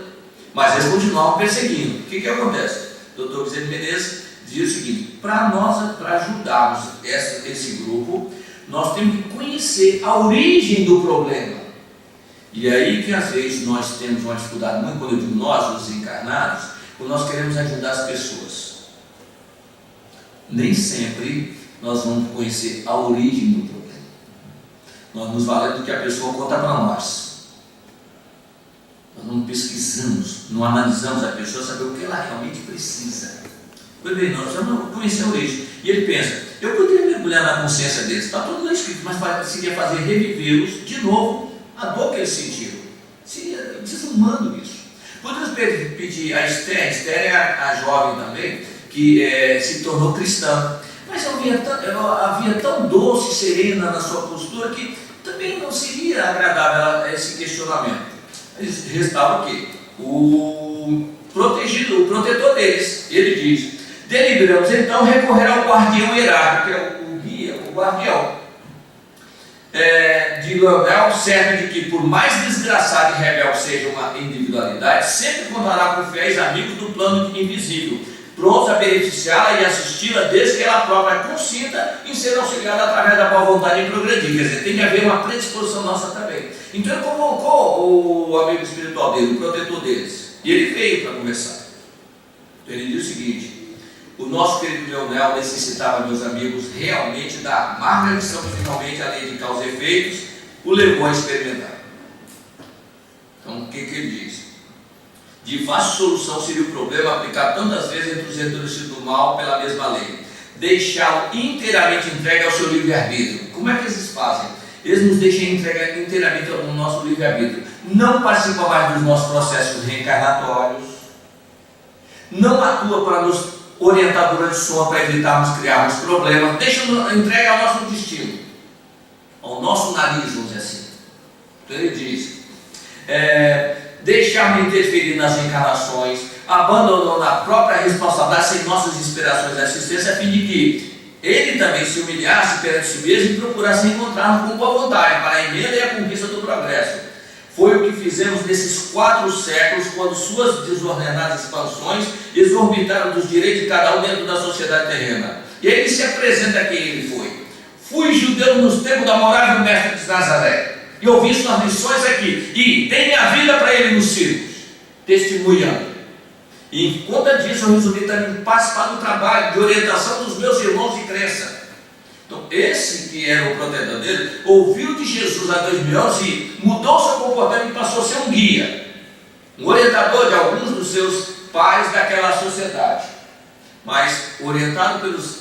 Mas eles continuavam perseguindo. O que acontece? O doutor Bezerra de Menezes diz o seguinte: para ajudarmos esse grupo, nós temos que conhecer a origem do problema. E aí que às vezes nós temos uma dificuldade, muito quando eu digo nós, os encarnados, quando nós queremos ajudar as pessoas. Nem sempre nós vamos conhecer a origem do problema. Nós nos valemos do que a pessoa conta para nós. Nós não pesquisamos, não analisamos a pessoa, saber o que ela realmente precisa. Pois bem, nós precisamos conhecer a origem. E ele pensa, eu poderia mergulhar na consciência deles, está tudo lá escrito, mas seria fazer revivê-los de novo a dor que eles sentiram. Seria desumano isso. Podemos pedir a Esther é a jovem também, que se tornou cristã. Mas ela havia tão doce e serena na sua postura que também não seria agradável esse questionamento. Restava o quê? O protetor deles. Ele diz, deliberamos então recorrer ao guardião hierárquico, que é o guia, o guardião de Leonel, certo de que por mais desgraçado e rebelde seja uma individualidade, sempre contará com fiéis amigos do plano invisível, prontos a beneficiá-la e assisti-la desde que ela própria consinta em ser auxiliada através da boa vontade em progredir. Quer dizer, tem que haver uma predisposição nossa também. Então ele convocou o amigo espiritual dele, o protetor deles, e ele veio para conversar. Então ele disse o seguinte: o nosso querido Leonel necessitava, meus amigos, realmente da amarga lição que finalmente a lei de causa e efeitos o levou a experimentar. Então o que ele diz? De fácil solução seria o problema aplicar tantas vezes entre os endurecidos do mal pela mesma lei, deixá-lo inteiramente entregue ao seu livre-arbítrio. Como é que eles fazem? Eles nos deixam entregue inteiramente ao nosso livre-arbítrio. Não participa mais dos nossos processos reencarnatórios, não atua para nos orientar durante o sono para evitarmos criarmos problemas, deixa-nos entregue ao nosso destino, ao nosso nariz, vamos dizer assim. Então ele diz, deixar-me interferir nas encarnações, abandonando a própria responsabilidade sem nossas inspirações e assistência, a fim de que ele também se humilhasse perante si mesmo e procurasse encontrar-nos com boa vontade para a emenda e a conquista do progresso. Foi o que fizemos nesses 4 séculos, quando suas desordenadas expansões exorbitaram dos direitos de cada um dentro da sociedade terrena. E aí ele se apresenta quem ele foi. Fui judeu nos tempos da morável mestre de Nazaré, e ouvi suas lições aqui, e dei minha vida para ele nos círculos, testemunhando. E em conta disso eu resolvi também participar do trabalho de orientação dos meus irmãos de crença. Então esse que era o protetor dele, ouviu de Jesus há 2000 anos e mudou seu comportamento e passou a ser um guia, um orientador de alguns dos seus pais daquela sociedade. Mas orientado pelos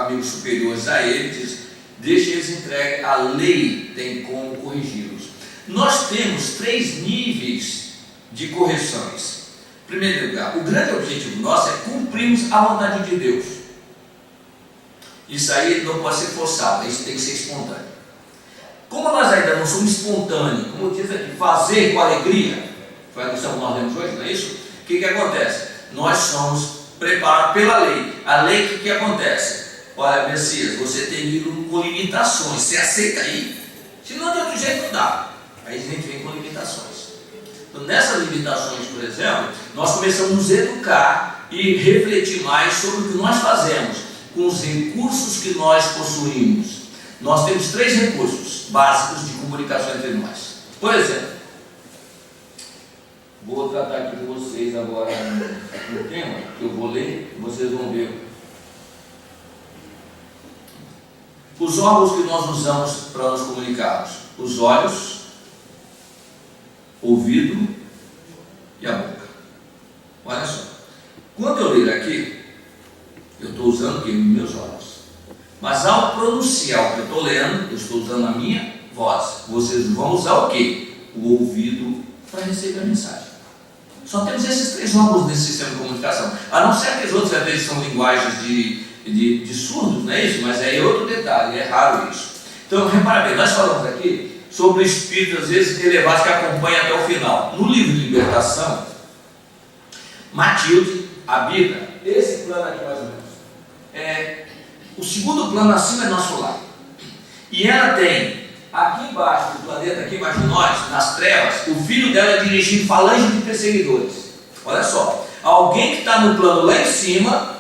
amigos superiores a ele, diz, deixe eles entregues, a lei tem como corrigi-los. Nós temos 3 níveis de correções. Em primeiro lugar, o grande objetivo nosso é cumprirmos a vontade de Deus. Isso aí não pode ser forçado, isso tem que ser espontâneo. Como nós ainda não somos espontâneos, como diz aqui, fazer com alegria, foi a lição que nós lemos hoje, não é isso? O que acontece? Nós somos preparados pela lei. A lei, o que acontece? Olha, Messias, você tem que ir com limitações, você aceita aí, senão de outro jeito não dá. Aí a gente vem com limitações. Então, nessas limitações, por exemplo, nós começamos a nos educar e refletir mais sobre o que nós fazemos com os recursos que nós possuímos. Nós temos 3 recursos básicos de comunicação entre nós. Por exemplo, vou tratar aqui com vocês agora um tema que eu vou ler e vocês vão ver. Os órgãos que nós usamos para nos comunicarmos: os olhos, ouvido e a boca. Olha só, quando eu ler aqui, eu estou usando aqui meus olhos, mas ao pronunciar o que eu estou lendo, eu estou usando a minha voz. Vocês vão usar o quê? O ouvido para receber a mensagem. Só temos esses 3 órgãos nesse sistema de comunicação, a não ser que as outras às vezes são linguagens de surdos, não é isso? Mas é outro detalhe, é raro isso. Então, repara bem, nós falamos aqui sobre o espírito, às vezes, elevados que acompanha até o final. No livro de Libertação, Matilde habita esse plano aqui mais ou menos. O segundo plano acima é nosso lar. E ela tem, aqui embaixo do planeta, aqui embaixo de nós, nas trevas, o filho dela dirigindo falange de perseguidores. Olha só, alguém que está no plano lá em cima,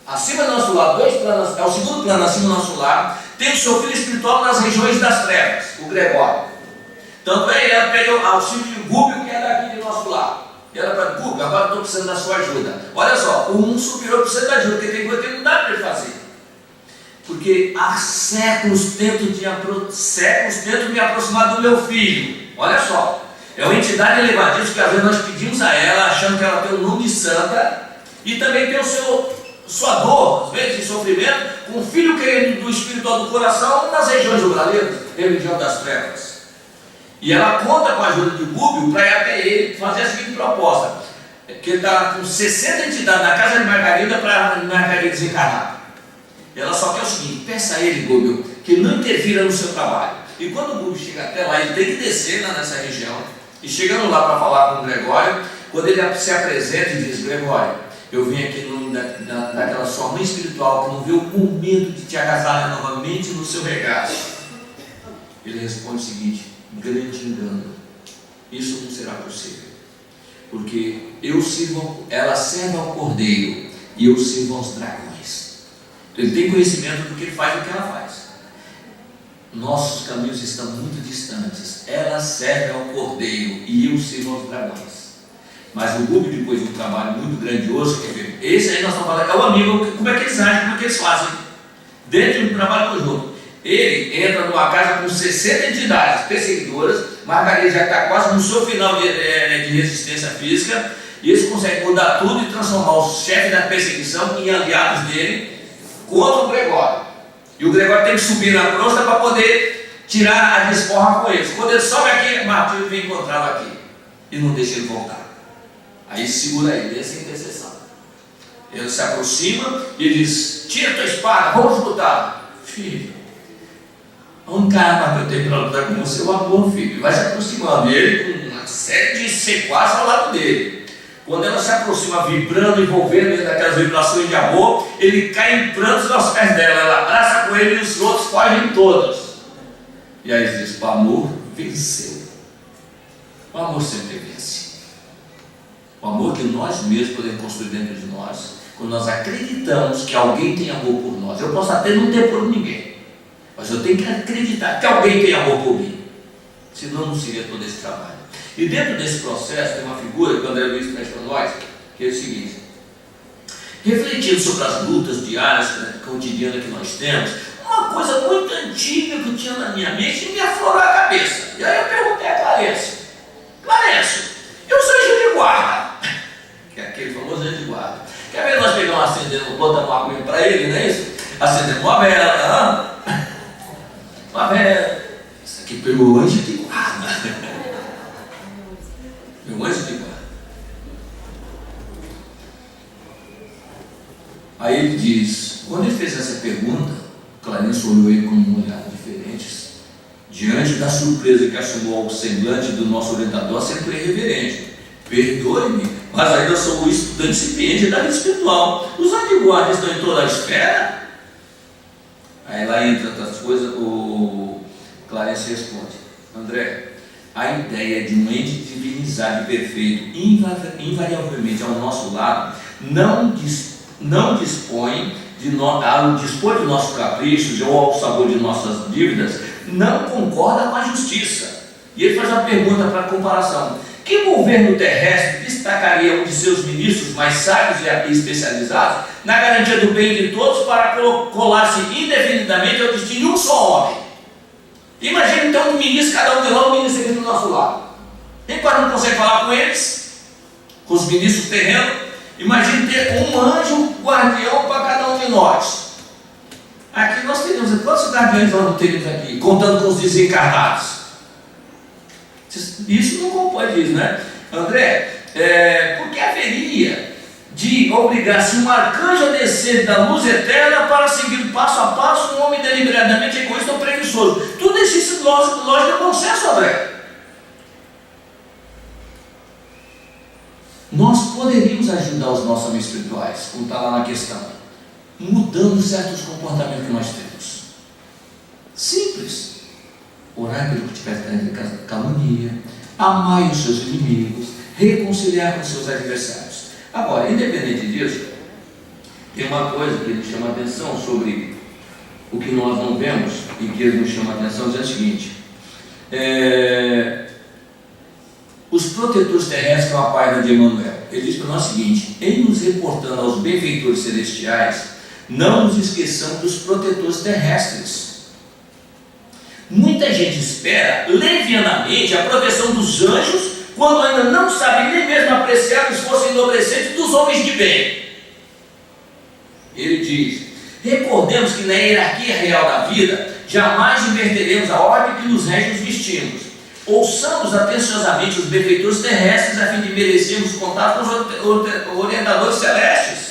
acima do nosso lar, 2 planos, é o segundo plano acima do nosso lar, tem o seu filho espiritual nas regiões das trevas, o Gregório. Tanto é, ela pegou o auxílio de Gúbio, que é daqui de nosso lado. E ela falou: Gúbio, agora estou precisando da sua ajuda. Olha só, um superior precisa da ajuda, porque tem coisa que não dá para ele fazer. Porque há séculos tento me aproximar do meu filho. Olha só, é uma entidade elevadíssima que às vezes nós pedimos a ela, achando que ela tem o nome santa, e também tem sua dor, às vezes, de sofrimento, com o filho querendo do espiritual do coração nas regiões ubraleiras, religião das trevas. E ela conta com a ajuda de Gúbio para ir até ele fazer a seguinte proposta: que ele está com 60 entidades na casa de Margarida para Margarida desencarnar. Ela só quer o seguinte: peça a ele, Gúbio, que não interfira no seu trabalho. E quando o Gúbio chega até lá, ele tem que descer nessa região. E chegando lá para falar com o Gregório, quando ele se apresenta e diz: Gregório, eu vim aqui no nome daquela sua mãe espiritual que não viu com medo de te agasalhar novamente no seu regaço. Ele responde o seguinte: grande engano, isso não será possível, porque ela serve ao cordeiro e eu sirvo aos dragões. Então ele tem conhecimento do que ele faz e do que ela faz. Nossos caminhos estão muito distantes. Ela serve ao cordeiro e eu sirvo aos dragões. Mas o Gúbio, depois de um trabalho muito grandioso, quer ver, esse aí nós estamos falando, é o amigo, como é que eles agem, como é que eles fazem, dentro do trabalho conjunto. Ele entra numa casa com 60 entidades perseguidoras. Margarida já está quase no seu final de resistência física, e eles conseguem mudar tudo e transformar os chefes da perseguição em aliados dele contra o Gregório. E o Gregório tem que subir na crosta para poder tirar a desforra com eles. Quando ele sobe aqui, Martírio vem encontrá-lo aqui e não deixa ele voltar. Aí segura ele, essa é a intercessão. Ele se aproxima e diz: tira tua espada, vamos lutar. Filho, a única arma que eu tenho para lutar com você é o amor, filho. E vai se aproximando, ele com uma série de sequazes ao lado dele. Quando ela se aproxima, vibrando, envolvendo ele naquelas vibrações de amor, ele cai em prantos aos pés dela. Ela abraça com ele e os outros fogem todos. E aí ele diz: o amor venceu. O amor sempre vence. O amor que nós mesmos podemos construir dentro de nós, quando nós acreditamos que alguém tem amor por nós. Eu posso até não ter por ninguém, mas eu tenho que acreditar que alguém tem amor por mim, senão não seria todo esse trabalho. E dentro desse processo tem uma figura que o André Luiz traz para nós, que é o seguinte: refletindo sobre as lutas diárias, cotidianas que nós temos, uma coisa muito antiga que eu tinha na minha mente e me aflorou a cabeça. E aí eu perguntei a Clarence: eu sou anjo de guarda, que é aquele famoso anjo de guarda. Quer ver nós pegamos, acendendo, botamos uma aguinha para ele, não é isso? Acendemos uma vela, uma vela. Isso aqui foi meu anjo de guarda. Meu anjo de guarda. Aí ele diz, quando ele fez essa pergunta, Clarence olhou ele com um olhar diferente, diante da surpresa que assomou ao semblante do nosso orientador, sempre irreverente. Perdoe-me, mas ainda sou o estudante incipiente da vida espiritual. Os aniguardas estão em toda a esfera? Aí lá, entre outras coisas, o Clarence responde: André, a ideia de um ente divinizado e perfeito, invariavelmente ao nosso lado, não dispõe de dispor de nossos caprichos ou ao sabor de nossas dívidas, não concorda com a justiça. E ele faz uma pergunta para comparação: que governo terrestre destacaria um de seus ministros mais sábios e especializados na garantia do bem de todos para colar-se indefinidamente ao destino de um só homem? Imagina então um ministro, cada um de nós, um ministro aqui do nosso lado. Enquanto não consegue falar com eles, com os ministros terrenos, imagine ter um anjo guardião para cada um de nós. Aqui nós teríamos, quantos guardiões nós não teríamos aqui, contando com os desencarnados? Isso não compõe disso, né? André, por que haveria de obrigar-se um arcanjo a descer da luz eterna para seguir passo a passo um homem deliberadamente egoísta ou preguiçoso? Tudo existe lógica de bom senso, André. Nós poderíamos ajudar os nossos amigos espirituais, como está lá na questão, mudando certos comportamentos que nós temos. Simples. Orar pelo que te pertence, calúnia, amar os seus inimigos, reconciliar com os seus adversários. Agora, independente disso, tem uma coisa que nos chama a atenção sobre o que nós não vemos e que nos chama a atenção, é o seguinte: Os protetores terrestres, que é uma página de Emmanuel, ele diz para nós o seguinte: em nos reportando aos benfeitores celestiais, não nos esqueçamos dos protetores terrestres. Muita gente espera levianamente a proteção dos anjos, quando ainda não sabe nem mesmo apreciar o esforço enobrecente dos homens de bem. Ele diz: recordemos que na hierarquia real da vida, jamais inverteremos a ordem que nos rege os destinos. Ouçamos atenciosamente os benfeitores terrestres, a fim de merecermos contato com os orientadores celestes.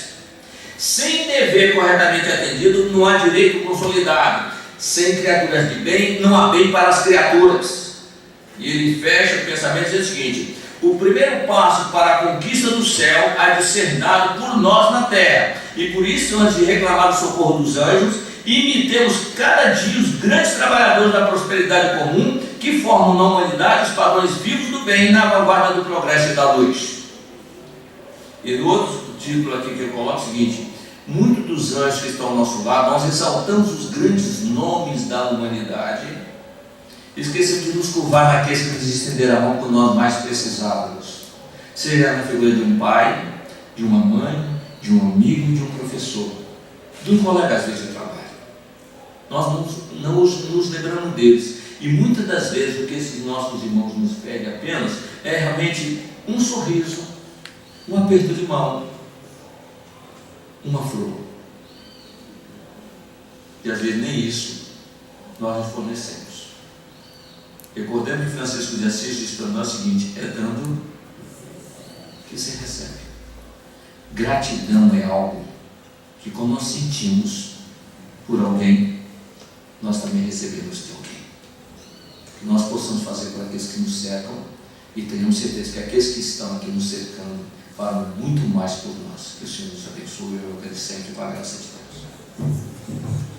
Sem dever corretamente atendido, não há direito consolidado. Sem criaturas de bem, não há bem para as criaturas. E ele fecha o pensamento dizendo o seguinte: o primeiro passo para a conquista do céu há de ser dado por nós na terra. E por isso, antes de reclamar o socorro dos anjos, imitemos cada dia os grandes trabalhadores da prosperidade comum, que formam na humanidade os padrões vivos do bem na vanguarda do progresso e da luz. E no outro título aqui que eu coloco é o seguinte: muitos dos anjos que estão ao nosso lado, nós ressaltamos os grandes nomes da humanidade, esquecemos de nos curvar naqueles que nos estenderam a mão quando nós mais precisávamos, seja na figura de um pai, de uma mãe, de um amigo, de um professor, de um colega às vezes de trabalho. Nós não nos lembramos deles, e muitas das vezes o que esses nossos irmãos nos pedem apenas é realmente um sorriso, um aperto de mão, uma flor. E às vezes nem isso nós nos fornecemos. Recordemos que Francisco de Assis diz para nós o seguinte: é dando que se recebe. Gratidão é algo que, quando nós sentimos por alguém, nós também recebemos de alguém. Que nós possamos fazer por aqueles que nos cercam e tenhamos certeza que aqueles que estão aqui nos cercando falam muito mais por nós. Que o Senhor nos abençoe e eu agradeço sempre para a graça de Deus.